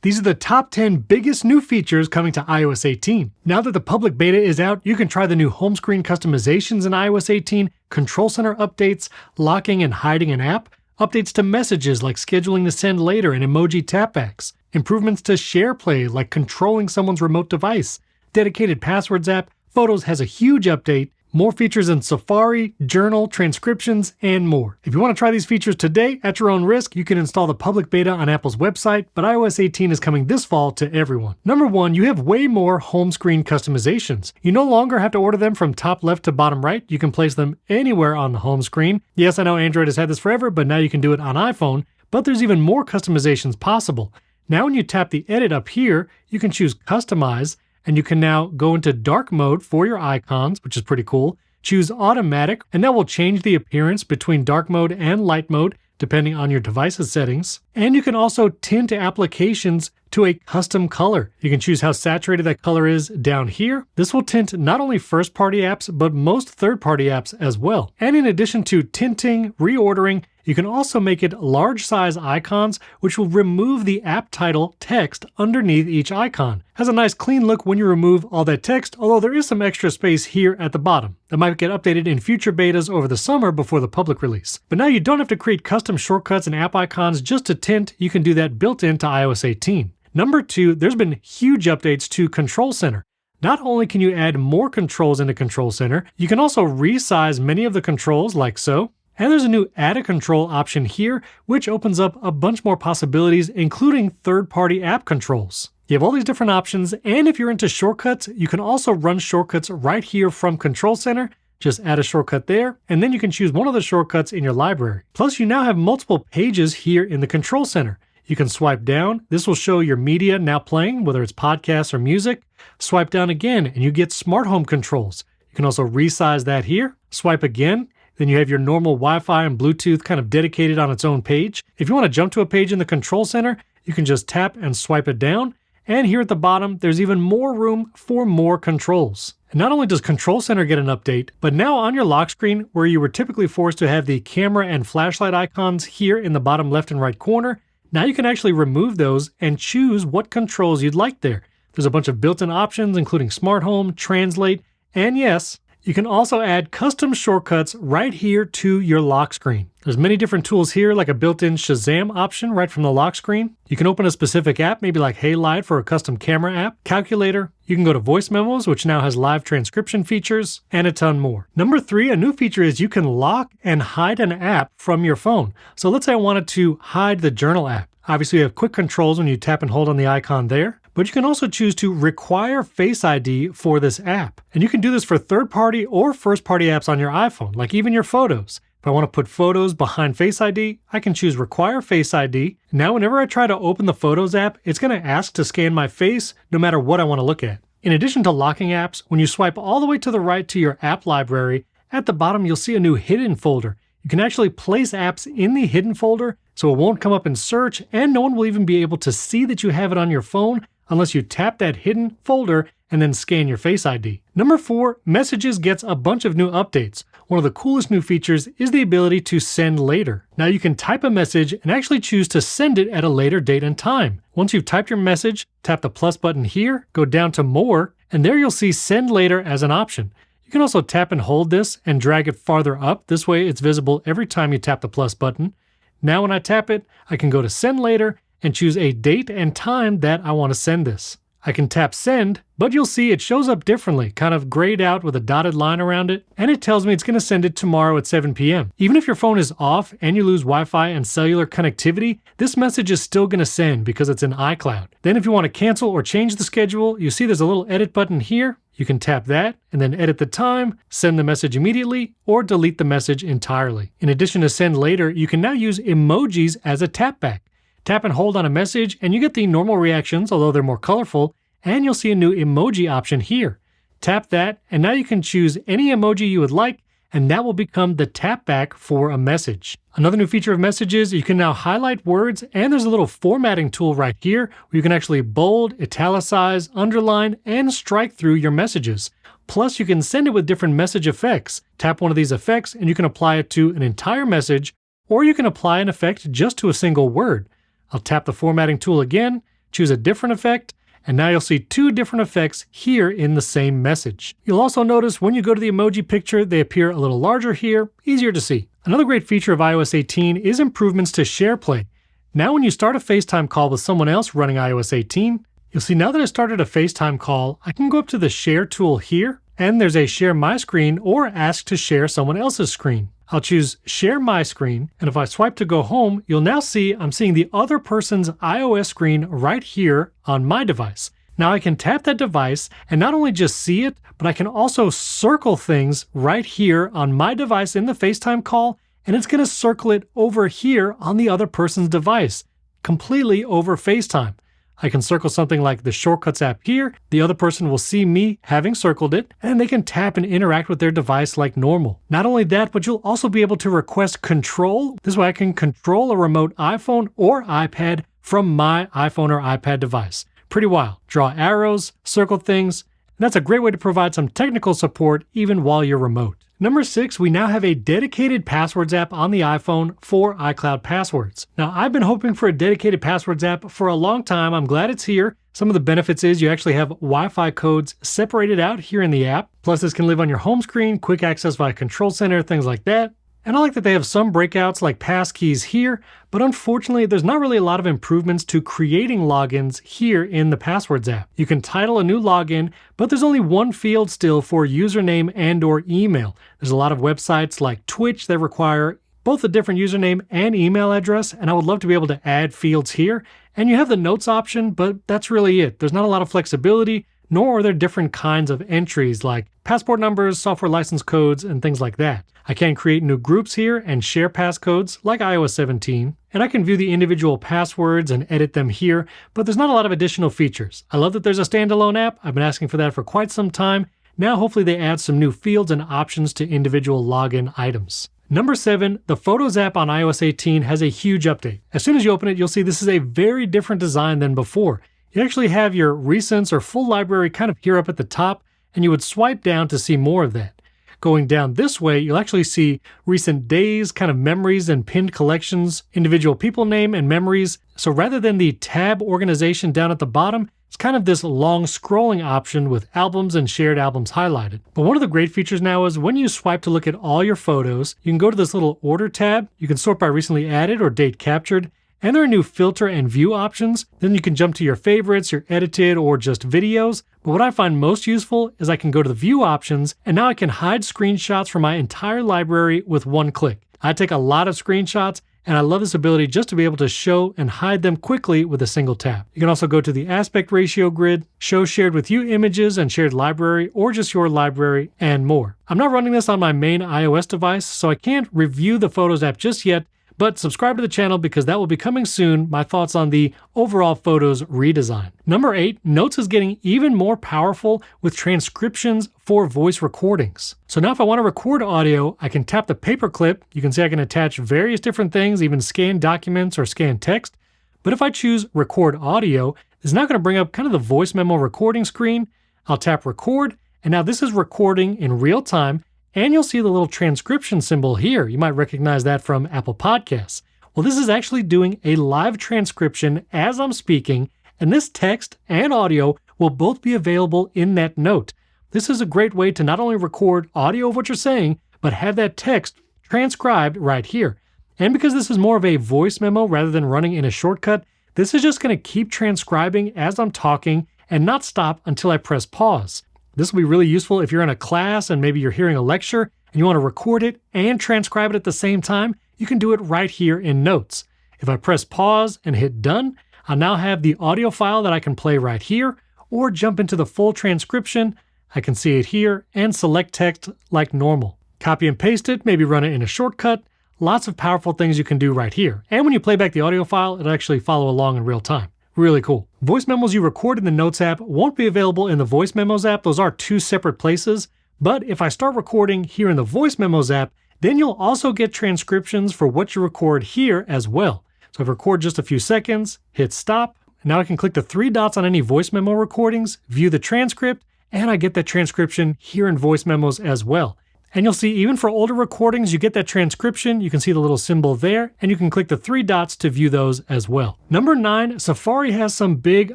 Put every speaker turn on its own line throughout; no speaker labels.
These are the top 10 biggest new features coming to iOS 18. Now that the public beta is out, you can try the new home screen customizations in iOS 18, Control Center updates, locking and hiding an app, updates to messages like scheduling to send later and emoji tapbacks, improvements to SharePlay like controlling someone's remote device, dedicated passwords app, Photos has a huge update, more features in Safari, Journal, Transcriptions, and more. If you want to try these features today at your own risk, you can install the public beta on Apple's website, but iOS 18 is coming this fall to everyone. Number 1, you have way more home screen customizations. You no longer have to order them from top left to bottom right. You can place them anywhere on the home screen. Yes, I know Android has had this forever, but now you can do it on iPhone, but there's even more customizations possible. Now when you tap the edit up here, you can choose Customize, and you can now go into dark mode for your icons, which is pretty cool. Choose automatic, and that will change the appearance between dark mode and light mode, depending on your device's settings. And you can also tint applications to a custom color. You can choose how saturated that color is down here. This will tint not only first-party apps, but most third-party apps as well. And in addition to tinting, reordering, you can also make it large size icons, which will remove the app title text underneath each icon. Has a nice clean look when you remove all that text, although there is some extra space here at the bottom. That might get updated in future betas over the summer before the public release. But now you don't have to create custom shortcuts and app icons just to tint. You can do that built into iOS 18. Number 2, there's been huge updates to Control Center. Not only can you add more controls into Control Center, you can also resize many of the controls like so. And there's a new Add a Control option here, which opens up a bunch more possibilities, including third-party app controls. You have all these different options, and if you're into shortcuts, you can also run shortcuts right here from Control Center. Just add a shortcut there, and then you can choose one of the shortcuts in your library. Plus, you now have multiple pages here in the Control Center. You can swipe down. This will show your media now playing, whether it's podcasts or music. Swipe down again, and you get smart home controls. You can also resize that here. Swipe again. Then you have your normal Wi-Fi and Bluetooth kind of dedicated on its own page. If you want to jump to a page in the Control Center, you can just tap and swipe it down. And here at the bottom, there's even more room for more controls. And not only does Control Center get an update, but now on your lock screen, where you were typically forced to have the camera and flashlight icons here in the bottom left and right corner, now you can actually remove those and choose what controls you'd like there. There's a bunch of built-in options, including Smart Home, Translate, and yes, you can also add custom shortcuts right here to your lock screen. There's many different tools here, like a built-in Shazam option right from the lock screen. You can open a specific app, maybe like Haylight for a custom camera app, calculator. You can go to voice memos, which now has live transcription features, and a ton more. Number 3, a new feature is you can lock and hide an app from your phone. So let's say I wanted to hide the Journal app. Obviously, you have quick controls when you tap and hold on the icon there. But you can also choose to require Face ID for this app. And you can do this for third-party or first-party apps on your iPhone, like even your photos. If I want to put photos behind Face ID, I can choose Require Face ID. Now, whenever I try to open the Photos app, it's going to ask to scan my face no matter what I want to look at. In addition to locking apps, when you swipe all the way to the right to your app library, at the bottom you'll see a new hidden folder. You can actually place apps in the hidden folder so it won't come up in search, and no one will even be able to see that you have it on your phone unless you tap that hidden folder and then scan your Face ID. Number 4, Messages gets a bunch of new updates. One of the coolest new features is the ability to send later. Now you can type a message and actually choose to send it at a later date and time. Once you've typed your message, tap the plus button here, go down to More, and there you'll see Send Later as an option. You can also tap and hold this and drag it farther up. This way it's visible every time you tap the plus button. Now when I tap it, I can go to Send Later and choose a date and time that I want to send this. I can tap send, but you'll see it shows up differently, kind of grayed out with a dotted line around it, and it tells me it's going to send it tomorrow at 7 p.m. Even if your phone is off and you lose Wi-Fi and cellular connectivity, this message is still going to send because it's in iCloud. Then if you want to cancel or change the schedule, you see there's a little edit button here. You can tap that and then edit the time, send the message immediately, or delete the message entirely. In addition to send later, you can now use emojis as a tapback. Tap and hold on a message and you get the normal reactions, although they're more colorful, and you'll see a new emoji option here. Tap that, and now you can choose any emoji you would like, and that will become the tapback for a message. Another new feature of Messages, you can now highlight words, and there's a little formatting tool right here where you can actually bold, italicize, underline, and strike through your messages. Plus, you can send it with different message effects. Tap one of these effects, and you can apply it to an entire message, or you can apply an effect just to a single word. I'll tap the formatting tool again, choose a different effect, and now you'll see two different effects here in the same message. You'll also notice when you go to the emoji picture, they appear a little larger here, easier to see. Another great feature of iOS 18 is improvements to SharePlay. Now when you start a FaceTime call with someone else running iOS 18, you'll see now that I started a FaceTime call, I can go up to the Share tool here, and there's a Share My Screen or Ask to Share Someone Else's Screen. I'll choose Share My Screen, and if I swipe to go home, you'll now see I'm seeing the other person's iOS screen right here on my device. Now I can tap that device and not only just see it, but I can also circle things right here on my device in the FaceTime call, and it's going to circle it over here on the other person's device, completely over FaceTime. I can circle something like the Shortcuts app here. The other person will see me having circled it, and they can tap and interact with their device like normal. Not only that, but you'll also be able to request control. This way I can control a remote iPhone or iPad from my iPhone or iPad device. Pretty wild. Draw arrows, circle things, and that's a great way to provide some technical support even while you're remote. Number 6, we now have a dedicated passwords app on the iPhone for iCloud passwords. Now, I've been hoping for a dedicated passwords app for a long time. I'm glad it's here. Some of the benefits is you actually have Wi-Fi codes separated out here in the app. Plus, this can live on your home screen, quick access via Control Center, things like that. And I like that they have some breakouts like passkeys here, but unfortunately, there's not really a lot of improvements to creating logins here in the Passwords app. You can title a new login, but there's only one field still for username and or email. There's a lot of websites like Twitch that require both a different username and email address, and I would love to be able to add fields here. And you have the notes option, but that's really it. There's not a lot of flexibility, nor are there different kinds of entries like passport numbers, software license codes, and things like that. I can create new groups here and share passcodes like iOS 17, and I can view the individual passwords and edit them here, but there's not a lot of additional features. I love that there's a standalone app. I've been asking for that for quite some time. Now hopefully they add some new fields and options to individual login items. Number 7, the Photos app on iOS 18 has a huge update. As soon as you open it, you'll see this is a very different design than before. You actually have your recents or full library kind of here up at the top, and you would swipe down to see more of that. Going down this way, you'll actually see recent days, kind of memories and pinned collections, individual people name and memories. So rather than the tab organization down at the bottom, it's kind of this long scrolling option with albums and shared albums highlighted. But one of the great features now is when you swipe to look at all your photos, you can go to this little order tab. You can sort by recently added or date captured. And there are new filter and view options. Then you can jump to your favorites, your edited, or just videos. But what I find most useful is I can go to the view options, and now I can hide screenshots from my entire library with one click. I take a lot of screenshots, and I love this ability just to be able to show and hide them quickly with a single tap. You can also go to the aspect ratio grid, show shared with you images and shared library, or just your library, and more. I'm not running this on my main iOS device, so I can't review the Photos app just yet, but subscribe to the channel because that will be coming soon, my thoughts on the overall Photos redesign. Number 8, Notes is getting even more powerful with transcriptions for voice recordings. So now if I want to record audio, I can tap the paperclip. You can see I can attach various different things, even scan documents or scan text. But if I choose Record Audio, it's now going to bring up kind of the voice memo recording screen. I'll tap Record, and now this is recording in real time. And you'll see the little transcription symbol here. You might recognize that from Apple Podcasts. Well, this is actually doing a live transcription as I'm speaking, and this text and audio will both be available in that note. This is a great way to not only record audio of what you're saying, but have that text transcribed right here. And because this is more of a voice memo rather than running in a shortcut, this is just going to keep transcribing as I'm talking and not stop until I press pause. This will be really useful if you're in a class and maybe you're hearing a lecture and you want to record it and transcribe it at the same time. You can do it right here in Notes. If I press pause and hit done, I'll now have the audio file that I can play right here or jump into the full transcription. I can see it here and select text like normal. Copy and paste it, maybe run it in a shortcut. Lots of powerful things you can do right here. And when you play back the audio file, it'll actually follow along in real time. Really cool. Voice memos you record in the Notes app won't be available in the Voice Memos app. Those are two separate places. But if I start recording here in the Voice Memos app, then you'll also get transcriptions for what you record here as well. So if I record just a few seconds, hit stop. Now I can click the 3 dots on any voice memo recordings, view the transcript, and I get that transcription here in Voice Memos as well. And you'll see even for older recordings, you get that transcription. You can see the little symbol there, and you can click the 3 dots to view those as well. Number 9, Safari has some big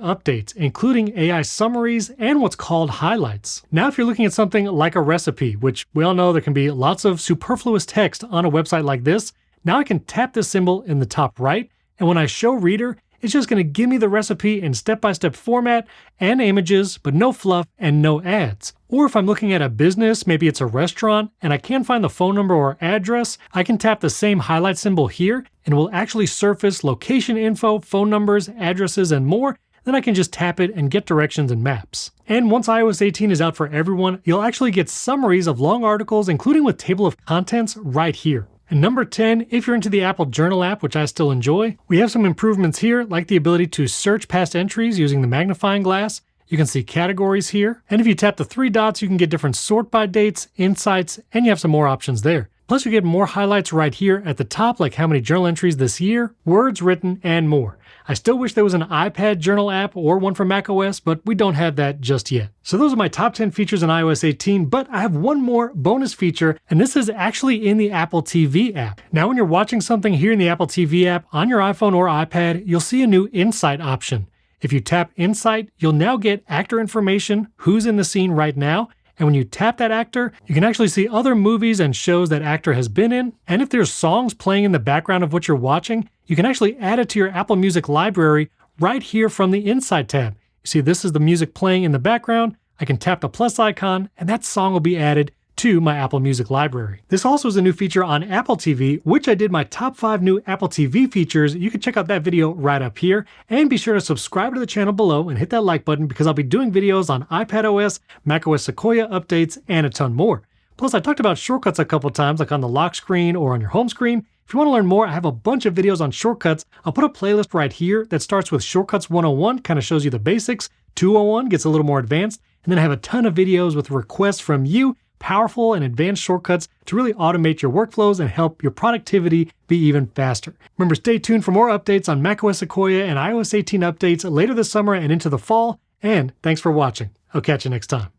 updates, including AI summaries and what's called highlights. Now, if you're looking at something like a recipe, which we all know there can be lots of superfluous text on a website like this, now I can tap this symbol in the top right, and when I show Reader, it's just going to give me the recipe in step-by-step format and images, but no fluff and no ads. Or if I'm looking at a business, maybe it's a restaurant, and I can't find the phone number or address, I can tap the same highlight symbol here, and it will actually surface location info, phone numbers, addresses, and more. Then I can just tap it and get directions and maps. And once iOS 18 is out for everyone, you'll actually get summaries of long articles, including with table of contents right here. And number 10, if you're into the Apple Journal app, which I still enjoy, we have some improvements here, like the ability to search past entries using the magnifying glass. You can see categories here. And if you tap the 3 dots, you can get different sort by dates, insights, and you have some more options there. Plus, you get more highlights right here at the top, like how many journal entries this year, words written, and more. I still wish there was an iPad journal app or one for macOS, but we don't have that just yet. So those are my top 10 features in iOS 18, but I have one more bonus feature, and this is actually in the Apple TV app. Now, when you're watching something here in the Apple TV app on your iPhone or iPad, you'll see a new Insight option. If you tap Insight, you'll now get actor information, who's in the scene right now, and when you tap that actor, you can actually see other movies and shows that actor has been in. And if there's songs playing in the background of what you're watching, you can actually add it to your Apple Music library right here from the Insight tab. You see, this is the music playing in the background. I can tap the plus icon, and that song will be added to my Apple Music library. This also is a new feature on Apple TV, which I did my top 5 new Apple TV features. You can check out that video right up here, and be sure to subscribe to the channel below and hit that like button because I'll be doing videos on iPadOS, macOS Sequoia updates, and a ton more. Plus, I talked about shortcuts a couple times, like on the lock screen or on your home screen. If you want to learn more, I have a bunch of videos on shortcuts. I'll put a playlist right here that starts with Shortcuts 101, kind of shows you the basics. 201 gets a little more advanced, and then I have a ton of videos with requests from you, powerful and advanced shortcuts to really automate your workflows and help your productivity be even faster. Remember, stay tuned for more updates on macOS Sequoia and iOS 18 updates later this summer and into the fall. And thanks for watching. I'll catch you next time.